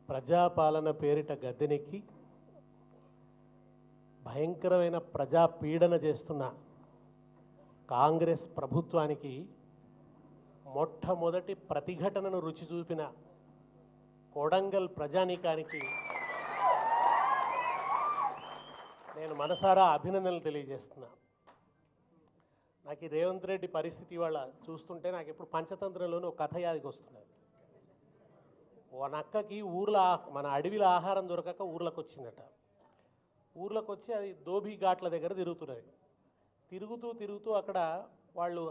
ప్రజాపాలన పేరిట గద్దెనెక్కి భయంకరమైన ప్రజా పీడన చేస్తున్న కాంగ్రెస్ ప్రభుత్వానికి మొట్టమొదటి ప్రతిఘటనను రుచి చూపిన కొడంగల్ ప్రజానీకానికి నేను మనసారా అభినందనలు తెలియజేస్తున్నా. నాకు ఈ రేవంత్ రెడ్డి పరిస్థితి ఇవాళ చూస్తుంటే నాకు ఎప్పుడు పంచతంత్రంలోనూ ఒక కథ యాదికి వస్తున్నది. ఓ నక్కకి ఊర్లో మన అడవిలో ఆహారం దొరకక ఊర్లోకి వచ్చిందట. ఊర్లోకి వచ్చి అది దోబీ ఘాట్ల దగ్గర తిరుగుతున్నది. తిరుగుతూ అక్కడ వాళ్ళు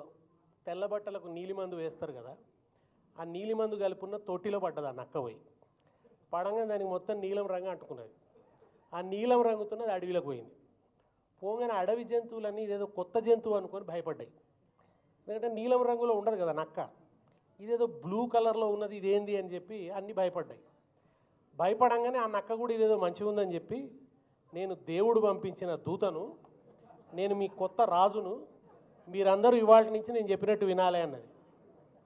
తెల్ల బట్టలకు నీలిమందు వేస్తారు కదా, ఆ నీలిమందు కలుపున్న తొట్టిలో పడ్డది. ఆ నక్క పోయి పడంగా దానికి మొత్తం నీలం రంగు అంటుకున్నది. ఆ నీలం రంగుతున్నది అడవిలోకి పోయింది. పోగానే అడవి జంతువులన్నీ ఇదేదో కొత్త జంతువు అనుకొని భయపడ్డాయి. ఎందుకంటే నీలం రంగులో ఉండదు కదా నక్క, ఇదేదో బ్లూ కలర్లో ఉన్నది, ఇదేంది అని చెప్పి అన్నీ భయపడ్డాయి. భయపడంగానే ఆ నక్క కూడా ఇదేదో మంచిగా ఉందని చెప్పి, నేను దేవుడు పంపించిన దూతను, నేను మీ కొత్త రాజును, మీరందరూ ఇవాళ నుంచి నేను చెప్పినట్టు వినాలి అన్నది.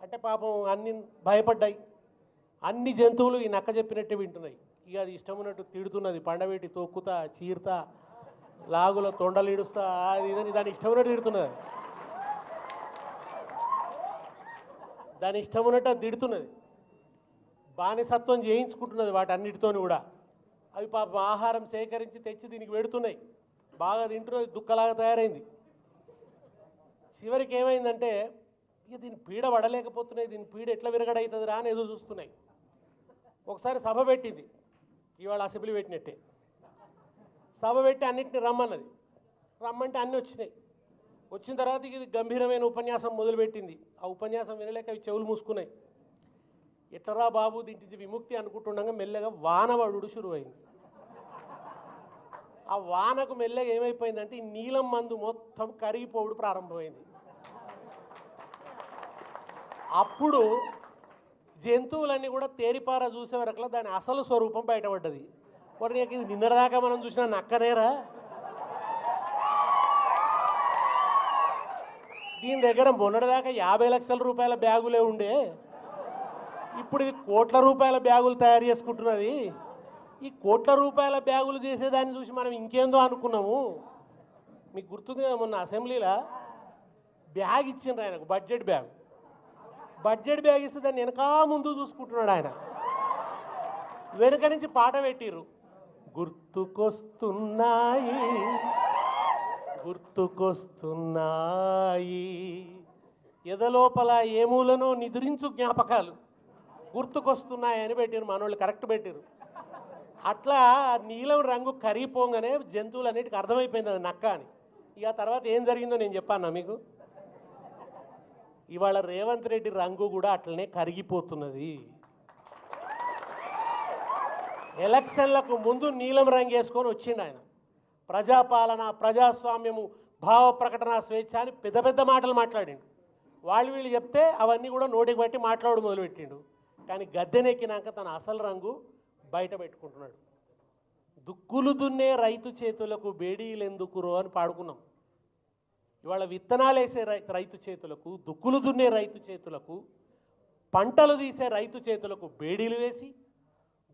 అంటే పాపం అన్ని భయపడ్డాయి. అన్ని జంతువులు ఈ నక్క చెప్పినట్టే వింటున్నాయి. ఇక అది ఇష్టం ఉన్నట్టు తిడుతున్నది. పండబెట్టి తొక్కుతా, చీరుతా, లాగులో తొండలు ఇడుస్తా, అది ఇదని దాని ఇష్టం ఉన్నట్టు తిడుతున్నది. దాని ఇష్టం ఉన్నట్టు అది తిడుతున్నది. బానిసత్వం చేయించుకుంటున్నది వాటన్నిటితోని కూడా. అవి పాపం ఆహారం సేకరించి తెచ్చి దీనికి పెడుతున్నాయి. బాగా తింటున్నది, దుక్కలాగా తయారైంది. చివరికి ఏమైందంటే ఇక దీని పీడ పడలేకపోతున్నాయి. దీని పీడ ఎట్లా విరగడవుతుంది రా అని ఎదురు చూస్తున్నాయి. ఒకసారి సభ పెట్టింది, ఇవాళ అసెంబ్లీ పెట్టినట్టే. సభ పెట్టి అన్నింటినీ రమ్మన్నది. రమ్మంటే అన్నీ వచ్చినాయి. వచ్చిన తర్వాత ఇది గంభీరమైన ఉపన్యాసం మొదలుపెట్టింది. ఆ ఉపన్యాసం వినలేక అవి చెవులు మూసుకున్నాయి. ఎట్లరా బాబు దీంటి విముక్తి అనుకుంటుండగా మెల్లగా వానవడు షురువైంది. ఆ వానకు మెల్లగా ఏమైపోయిందంటే ఈ నీలం మందు మొత్తం కరిగిపోవడం ప్రారంభమైంది. అప్పుడు జంతువులన్నీ కూడా తేరిపార చూసే వరకులా దాని అసలు స్వరూపం బయటపడ్డది. మరి నీకు ఇది నిన్నటిదాకా మనం చూసిన నక్కనేరా, దీని దగ్గర మొన్నటిదాకా 50 లక్షల రూపాయల బ్యాగులే ఉండే, ఇప్పుడు ఇది కోట్ల రూపాయల బ్యాగులు తయారు చేసుకుంటున్నది. ఈ కోట్ల రూపాయల బ్యాగులు చేసేదాన్ని చూసి మనం ఇంకేందో అనుకున్నాము. మీకు గుర్తుంది కదా, మొన్న అసెంబ్లీలో బ్యాగ్ ఇచ్చిండ్రు ఆయనకు, బడ్జెట్ బ్యాగ్ ఇస్తే దాన్ని వెనకా ముందు చూసుకుంటున్నాడు ఆయన. వెనుక నుంచి పాట పెట్టిర్రు, గుర్తుకొస్తున్నాయి ఎదలోపల ఏమూలనో నిద్రించు జ్ఞాపకాలు గుర్తుకొస్తున్నాయని పెట్టిరు. మనోళ్ళు కరెక్ట్ పెట్టిరు. అట్లా నీలం రంగు కరిగిపోగానే జంతువులన్నిటికీ అర్థమైపోయింది అది నక్క అని. ఇక తర్వాత ఏం జరిగిందో నేను చెప్పాను మీకు. ఇవాళ రేవంత్ రెడ్డి రంగు కూడా అట్లనే కరిగిపోతున్నది. ఎలక్షన్లకు ముందు నీలం రంగు వేసుకొని వచ్చిండు ఆయన. ప్రజాపాలన, ప్రజాస్వామ్యము, భావ ప్రకటన స్వేచ్ఛ అని పెద్ద పెద్ద మాటలు మాట్లాడిండు. వీళ్ళు చెప్తే అవన్నీ కూడా నోటికి బట్టి మాట్లాడు మొదలుపెట్టిండు. కానీ గద్దెనెక్కినాక తన అసలు రంగు బయట పెట్టుకుంటున్నాడు. దుక్కులు దున్నే రైతు చేతులకు బేడీలెందుకురో అని పాడుకున్నాం. ఇవాళ విత్తనాలు వేసే రైతు చేతులకు, దుక్కులు దున్నే రైతు చేతులకు, పంటలు తీసే రైతు చేతులకు బేడీలు వేసి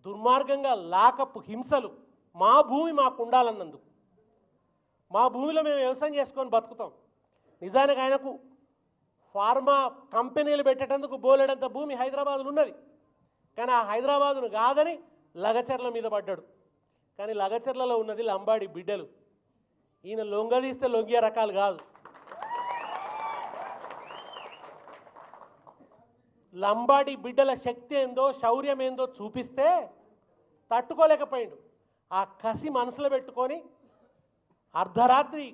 దుర్మార్గంగా లాకపు హింసలు, మా భూమి మాకు ఉండాలన్నందుకు, మా భూమిలో మేము వ్యవసాయం చేసుకొని బతుకుతాం. నిజానికి ఆయనకు ఫార్మా కంపెనీలు పెట్టేటందుకు బోలెడంత భూమి హైదరాబాద్లో ఉన్నది. కానీ ఆ హైదరాబాదును కాదని లగచర్ల మీద పడ్డాడు. కానీ లగచర్లలో ఉన్నది లంబాడి బిడ్డలు. ఈయన లొంగదీస్తే లొంగే రకాలు కాదు. లంబాడి బిడ్డల శక్తి ఏందో, శౌర్యం ఏందో చూపిస్తే తట్టుకోలేకపోయిండు. ఆ కసి మనసులో పెట్టుకొని అర్ధరాత్రి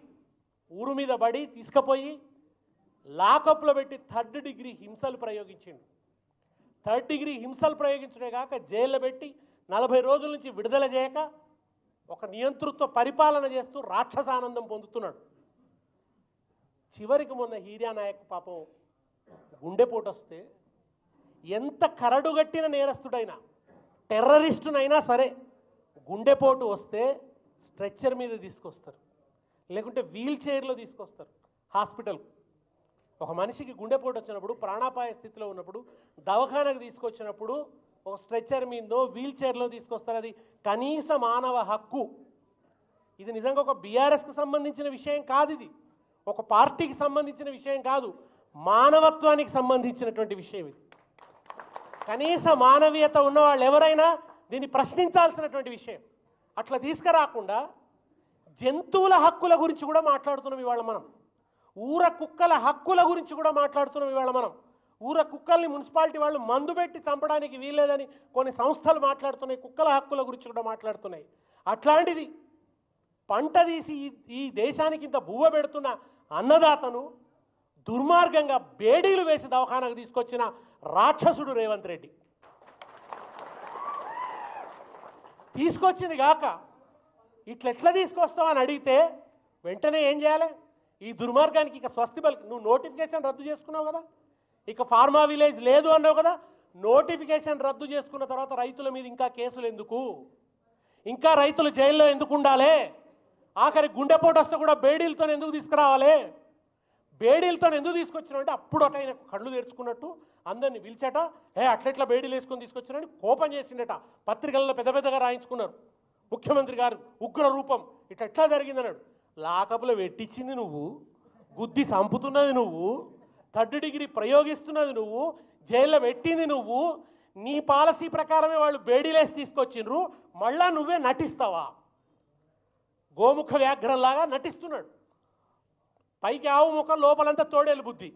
ఊరు మీద పడి తీసుకుపోయి లాకప్లో పెట్టి 3rd డిగ్రీ హింసలు ప్రయోగించిండు. 3rd డిగ్రీ హింసలు ప్రయోగించడే కాక జైల్లో పెట్టి 40 రోజుల నుంచి విడుదల చేయక ఒక నియంతృత్వ పరిపాలన చేస్తూ రాక్షసానందం పొందుతున్నాడు. చివరికి మొన్న హీరియా నాయక్ పాపం గుండెపోటు వస్తే, ఎంత కరడుగట్టిన నేరస్తుడైనా, టెర్రరిస్టునైనా సరే గుండెపోటు వస్తే స్ట్రెచ్చర్ మీద తీసుకొస్తారు, లేకుంటే వీల్ చైర్లో తీసుకొస్తారు హాస్పిటల్కు. ఒక మనిషికి గుండెపోటు వచ్చినప్పుడు, ప్రాణాపాయ స్థితిలో ఉన్నప్పుడు దవాఖానకు తీసుకొచ్చినప్పుడు ఒక స్ట్రెచ్చర్ మీదో వీల్ చైర్లో తీసుకొస్తారు. అది కనీస మానవ హక్కు. ఇది నిజంగా ఒక బీఆర్ఎస్కి సంబంధించిన విషయం కాదు, ఇది ఒక పార్టీకి సంబంధించిన విషయం కాదు, మానవత్వానికి సంబంధించినటువంటి విషయం. ఇది కనీస మానవీయత ఉన్న వాళ్ళు ఎవరైనా దీన్ని ప్రశ్నించాల్సినటువంటి విషయం. అట్లా తీసుకురాకుండా జంతువుల హక్కుల గురించి కూడా మాట్లాడుతున్నాం ఇవాళ మనం. ఊర కుక్కల హక్కుల గురించి కూడా మాట్లాడుతున్నాం ఇవాళ మనం. ఊర కుక్కల్ని మున్సిపాలిటీ వాళ్ళు మందు పెట్టి చంపడానికి వీల్లేదని కొన్ని సంస్థలు మాట్లాడుతున్నాయి. కుక్కల హక్కుల గురించి కూడా మాట్లాడుతున్నాయి. అట్లాంటిది పంట తీసి ఈ దేశానికి ఇంత బువ్వ పెడుతున్న అన్నదాతను దుర్మార్గంగా బేడీలు వేసి దవాఖానకు తీసుకొచ్చిన రాక్షసుడు రేవంత్ రెడ్డి. తీసుకొచ్చింది కాక ఇట్లెట్లా తీసుకొస్తావు అని అడిగితే వెంటనే ఏం చేయాలి? ఈ దుర్మార్గానికి ఇక స్వస్తి పలికి. నువ్వు నోటిఫికేషన్ రద్దు చేసుకున్నావు కదా, ఇక ఫార్మా విలేజ్ లేదు అన్నావు కదా. నోటిఫికేషన్ రద్దు చేసుకున్న తర్వాత రైతుల మీద ఇంకా కేసులు ఎందుకు? ఇంకా రైతులు జైల్లో ఎందుకు ఉండాలి? ఆఖరి గుండెపోటు వస్తే కూడా బేడీలతో ఎందుకు తీసుకురావాలి? బేడీలతో ఎందుకు తీసుకొచ్చినావు అంటే అప్పుడు అట ఆయన కళ్ళు తెరుచుకున్నట్టు అందరిని పిలిచట, అట్లెట్లా బేడీలు వేసుకొని తీసుకొచ్చినారని కోపం చేసిండట. పత్రికల్లో పెద్ద పెద్దగా రాయించుకున్నారు. ముఖ్యమంత్రి గారు ఉగ్ర రూపం ఇట్లా జరిగిందన్నాడు. లాకపులో పెట్టించింది నువ్వు, గుద్ది సంపుతున్నది నువ్వు, 3rd డిగ్రీ ప్రయోగిస్తున్నది నువ్వు, జైల్లో పెట్టింది నువ్వు. నీ పాలసీ ప్రకారమే వాళ్ళు బేడీలేసి తీసుకొచ్చిండ్రు, మళ్ళా నువ్వే నటిస్తావా? గోముఖ వ్యాఘ్రంలాగా నటిస్తున్నాడు. పైకి ఆవు ముఖం లోపలంతా తోడేలు బుద్ధి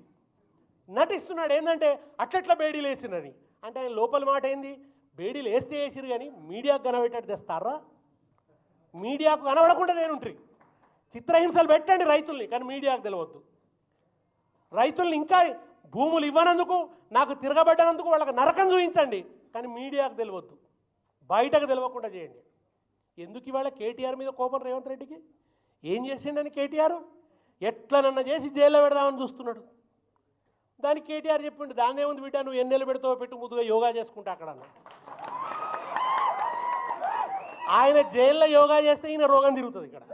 నటిస్తున్నాడు. ఏంటంటే అట్లట్లా బేడీలు వేసినని అంటే ఆయన లోపల మాట ఏంది? బేడీలు వేస్తే వేసిరు కానీ మీడియాకు కనబెట్టేట్టు తెస్తారా? మీడియాకు కనబడకుండా నేనుంటారు. చిత్రహింసలు పెట్టండి రైతుల్ని, కానీ మీడియాకు తెలియవద్దు. రైతుల్ని ఇంకా భూములు ఇవ్వనందుకు, నాకు తిరగబడ్డనందుకు వాళ్ళకి నరకం చూపించండి, కానీ మీడియాకు తెలియవద్దు, బయటకు తెలియకుండా చేయండి. ఎందుకు ఇవాళ కేటీఆర్ మీద కోపం రేవంత్ రెడ్డికి? ఏం చేసిండని కేటీఆర్ ఎట్లనన్నా చేసి జైల్లో పెడదామని చూస్తున్నాడు. దానికి కేటీఆర్ చెప్పిండు, దాని ఏముంది బిడ్డ, నువ్వు ఎన్నెళ్ళు పెడతావో పెట్టు, ముద్దుగా యోగా చేసుకుంటా అక్కడ అన్న. ఆయన జైల్లో యోగా చేస్తే ఈయన రోగం తిరుగుతుంది ఇక్కడ.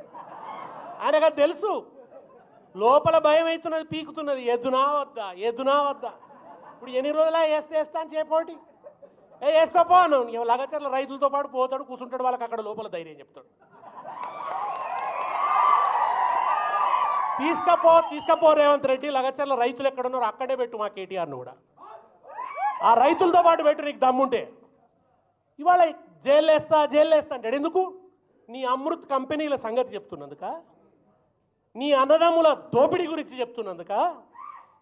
ఆయనకు అది తెలుసు. లోపల భయం అవుతున్నది, పీకుతున్నది, ఎద్దునా వద్దా ఎద్దునా వద్దా. ఇప్పుడు ఎన్ని రోజులా వేస్తా అని చెప్పోటి వేసుకోపో అన్నావు. లగచర్ల రైతులతో పాటు పోతాడు, కూర్చుంటాడు, వాళ్ళకి అక్కడ లోపల ధైర్యం చెప్తాడు. తీసుకపో రేవంత్ రెడ్డి, లగచర్ల రైతులు ఎక్కడున్నారు అక్కడే పెట్టు మా కేటీఆర్ను కూడా. ఆ రైతులతో పాటు పెట్టు నీకు దమ్ముంటే. ఇవాళ జైలు వేస్తా అంటాడు. ఎందుకు? నీ అమృత్ కంపెనీల సంగతి చెప్తున్నందుక, నీ అన్నదమ్ముల దోపిడీ గురించి చెప్తున్నందుక.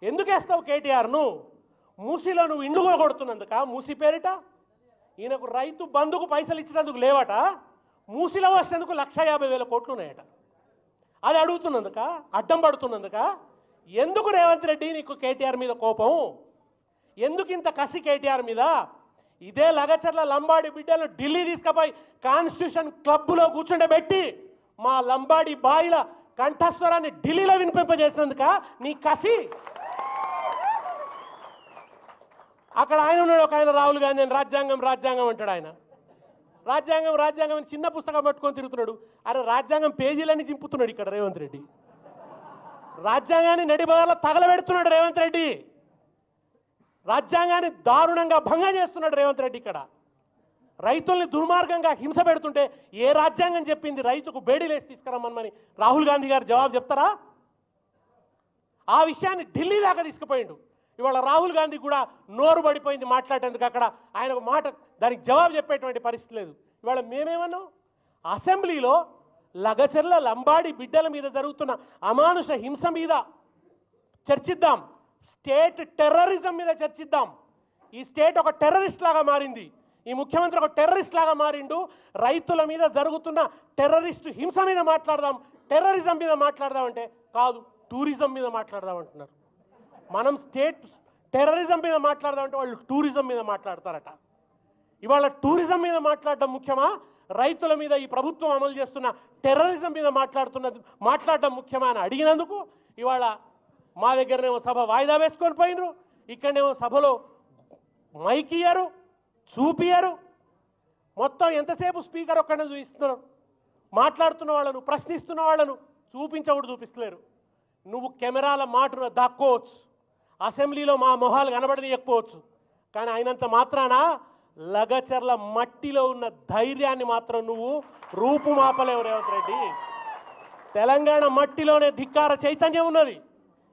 ఎందుకు వేస్తావు కేటీఆర్ను? మూసీలో నువ్వు ఇండ్లు కొడుతున్నందుక, మూసీ పేరిట. ఈయనకు రైతు బంధుకు పైసలు ఇచ్చినందుకు లేవట, మూసీలో వచ్చేందుకు 1,50,000 కోట్లు ఉన్నాయట. అది అడుగుతున్నందుక, అడ్డం పడుతున్నందుక. ఎందుకు రేవంత్ రెడ్డి నీకు కేటీఆర్ మీద కోపం? ఎందుకు ఇంత కసి కేటీఆర్ మీద? ఇదే లగచర్ల లంబాడి బిడ్డలు ఢిల్లీ తీసుకుపోయి కాన్స్టిట్యూషన్ క్లబ్లో కూర్చుండబెట్టి మా లంబాడి బాయిల కంఠస్వరాన్ని ఢిల్లీలో వినిపింపజేసినందుక నీ కసి. అక్కడ ఆయన ఉన్నాడు, ఒక ఆయన రాహుల్ గాంధీ అని రాజ్యాంగం అంటాడు. ఆయన రాజ్యాంగం అని చిన్న పుస్తకం పట్టుకొని తిరుగుతున్నాడు. అరే రాజ్యాంగం పేజీలన్నీ చింపుతున్నాడు ఇక్కడ రేవంత్ రెడ్డి. రాజ్యాంగాన్ని నడిబదాల్లో తగలబెడుతున్నాడు రేవంత్ రెడ్డి. రాజ్యాంగాన్ని దారుణంగా భంగం చేస్తున్నాడు రేవంత్ రెడ్డి. ఇక్కడ రైతుల్ని దుర్మార్గంగా హింస పెడుతుంటే ఏ రాజ్యాంగం చెప్పింది రైతుకు బేడీలేసి తీసుకురమ్మని రాహుల్ గాంధీ గారు జవాబు చెప్తారా? ఆ విషయాన్ని ఢిల్లీ దాకా తీసుకుపోయిండు. ఇవాళ రాహుల్ గాంధీ కూడా నోరు పడిపోయింది మాట్లాడేందుకు. అక్కడ ఆయన మాట దానికి జవాబు చెప్పేటువంటి పరిస్థితి లేదు. ఇవాళ మేమేమన్నాం? అసెంబ్లీలో లగచర్ల లంబాడి బిడ్డల మీద జరుగుతున్న అమానుష హింస మీద చర్చిద్దాం, స్టేట్ టెర్రరిజం మీద చర్చిద్దాం. ఈ స్టేట్ ఒక టెర్రరిస్ట్ లాగా మారింది, ఈ ముఖ్యమంత్రి ఒక టెర్రరిస్ట్ లాగా మారిండు. రైతుల మీద జరుగుతున్న టెర్రరిస్ట్ హింస మీద మాట్లాడదాం, టెర్రరిజం మీద మాట్లాడదాం అంటే కాదు, టూరిజం మీద మాట్లాడదాం అంటున్నారు. మనం స్టేట్ టెర్రరిజం మీద మాట్లాడదామంటే వాళ్ళు టూరిజం మీద మాట్లాడతారట. ఇవాళ టూరిజం మీద మాట్లాడడం ముఖ్యమా, రైతుల మీద ఈ ప్రభుత్వం అమలు చేస్తున్న టెర్రరిజం మీద మాట్లాడడం ముఖ్యమా అని అడిగినందుకు ఇవాళ మా దగ్గరనేమో సభ వాయిదా వేసుకొని పోయినరు, ఇక్కడనేమో సభలో మైక్ ఇయ్యరు, చూపియరు. మొత్తం ఎంతసేపు స్పీకర్ ఒక్కడనే చూపిస్తున్నారు. మాట్లాడుతున్న వాళ్ళను, ప్రశ్నిస్తున్న వాళ్ళను చూపించలేరు. నువ్వు కెమెరాల మాటను దాక్కోవచ్చు, అసెంబ్లీలో మా మొహాలు కనబడనియకపోవచ్చు, కానీ అయినంత మాత్రాన లగచర్ల మట్టిలో ఉన్న ధైర్యాన్ని మాత్రం నువ్వు రూపుమాపలేవు రేవంత్ రెడ్డి. తెలంగాణ మట్టిలోనే ధిక్కార చైతన్యం ఉన్నది.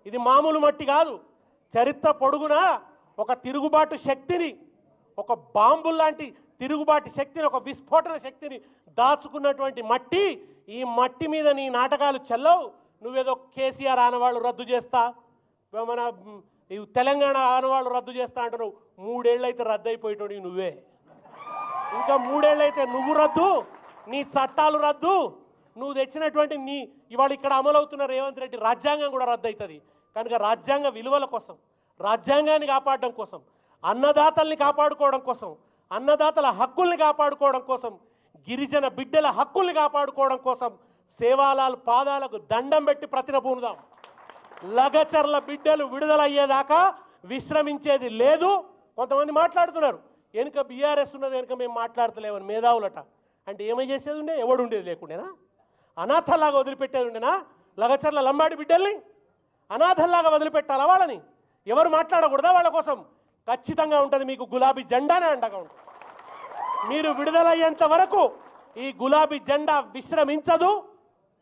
ఇది మామూలు మట్టి కాదు. చరిత్ర పొడుగునా ఒక తిరుగుబాటు శక్తిని, ఒక బాంబు లాంటి తిరుగుబాటు శక్తిని, ఒక విస్ఫోటన శక్తిని దాచుకున్నటువంటి మట్టి. ఈ మట్టి మీద నీ నాటకాలు చెల్లవు. నువ్వేదో కేసీఆర్ ఆనవాళ్ళు రద్దు చేస్తా, మన తెలంగాణ ఆనవాళ్ళు రద్దు చేస్తా అంటున్నావు. 3 ఏళ్ళు అయితే రద్దు అయిపోయేటోడి నువ్వే. ఇంకా 3 ఏళ్ళు అయితే నువ్వు రద్దు, నీ చట్టాలు రద్దు, నువ్వు తెచ్చినటువంటి ఇవాళ ఇక్కడ అమలవుతున్న రేవంత్ రెడ్డి రాజ్యాంగం కూడా రద్దు అవుతుంది. కనుక రాజ్యాంగ విలువల కోసం, రాజ్యాంగాన్ని కాపాడడం కోసం, అన్నదాతల్ని కాపాడుకోవడం కోసం, అన్నదాతల హక్కుల్ని కాపాడుకోవడం కోసం, గిరిజన బిడ్డల హక్కుల్ని కాపాడుకోవడం కోసం సేవాలాల్ పాదాలకు దండం పెట్టి ప్రతినపూనుదాం. లగచర్ల బిడ్డలు విడుదలయ్యేదాకా విశ్రమించేది లేదు. కొంతమంది మాట్లాడుతున్నారు వెనుక బీఆర్ఎస్ ఉన్నది, వెనుక మేము మాట్లాడతలేమని మేధావులట. అంటే ఏమై చేసేది ఉండే? ఎవడు ఉండేది లేకుండేనా? అనాథల్లాగా వదిలిపెట్టేది ఉండేనా? లగచర్ల లంబాడి బిడ్డల్ని అనాథల్లాగా వదిలిపెట్టాలా? వాళ్ళని ఎవరు మాట్లాడకూడదా? వాళ్ళ కోసం ఖచ్చితంగా ఉంటుంది మీకు గులాబీ జెండానే అండగా ఉంటుంది. మీరు విడుదలయ్యేంత వరకు ఈ గులాబీ జెండా విశ్రమించదు.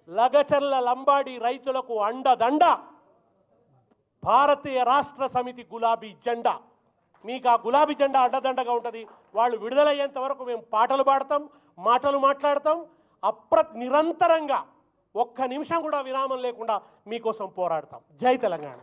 లగచర్ల లంబాడి రైతులకు అండదండ భారతీయ రాష్ట్ర సమితి గులాబీ జెండా. మీకు ఆ గులాబీ జెండా అండదండగా ఉంటుంది. వాళ్ళు విడుదలయ్యేంత వరకు మేము పాటలు పాడతాం, మాటలు మాట్లాడతాం, నిరంతరంగా ఒక్క నిమిషం కూడా విరామం లేకుండా మీకోసం పోరాడతాం. జై తెలంగాణ.